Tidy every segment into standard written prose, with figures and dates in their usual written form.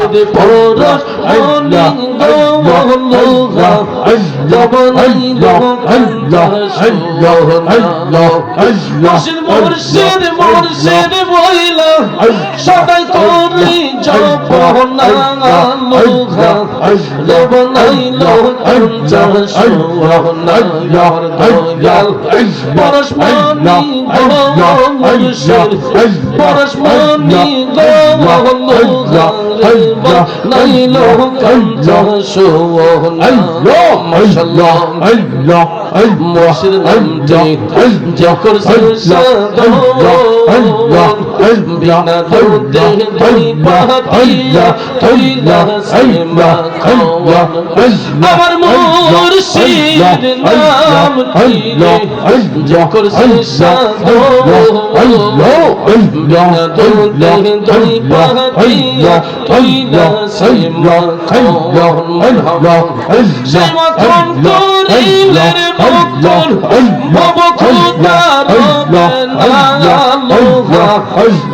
যদি পরশ মনি গৌলুহা জবনাই লোকান্তা সোহনা মুর্শিদ মুর্শিদ মুর্শিদ বইলা সদাই তোরে জপনা লোহা জবনাই লোকান্তা সোহনা ইয়ার দয়াল পরশ মনি মুর্শিদ পরশ মনি গৌলুহা জবনাই লোকান্তা সোহনা মাশাআল্লাহ মুর্শিদ নামটি যখন বিনা দুধে দুই পাতিয়া তুইলা সেমা খাওয়ান আমার মুর্শিদ নামটি যখন বিনা দুধে দুই পাতিয়া তুইলা সেমা খাওয়ান সেমা করিলের মুক্তর ভব খুদার লোহা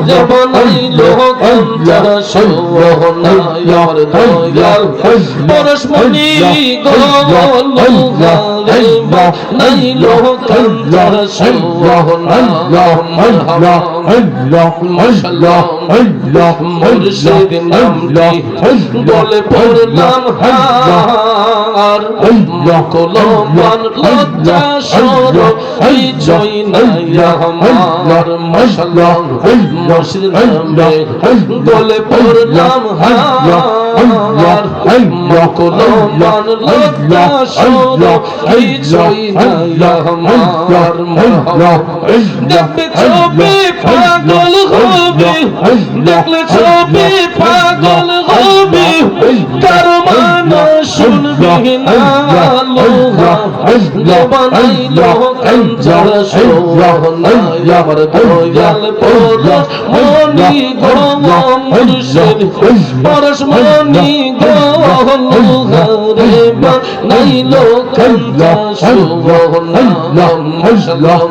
জবনাই লোকান্তা সোহনা ইয়ার দয়াল পরশ মনি গৌলুহা জবনাই লোকান্তা সোহনা মাশাআল্লাহ মুর্শিদ নামটি বলে পড়লাম হার মকলমান লজ্জা শরম কিছুই নাই আমার মাশাআল্লাহ মুর্শিদ নামে বলে পড়লাম হার মকলমান লজ্জা শরম কিছুই নাই আমার মাশাআল্লাহ দেখবে ছবি পাগল হবে দেখলে ছবি পাগল হবে কার মানা শুনবি না লোহা জবনাই লোকান্তা সোহনা ইয়ার দয়াল পরশ মনি মুর্শিদ পরশ মনি গৌলুহা জবনাই লোকান্তা সোহনা মাশাআল্লাহ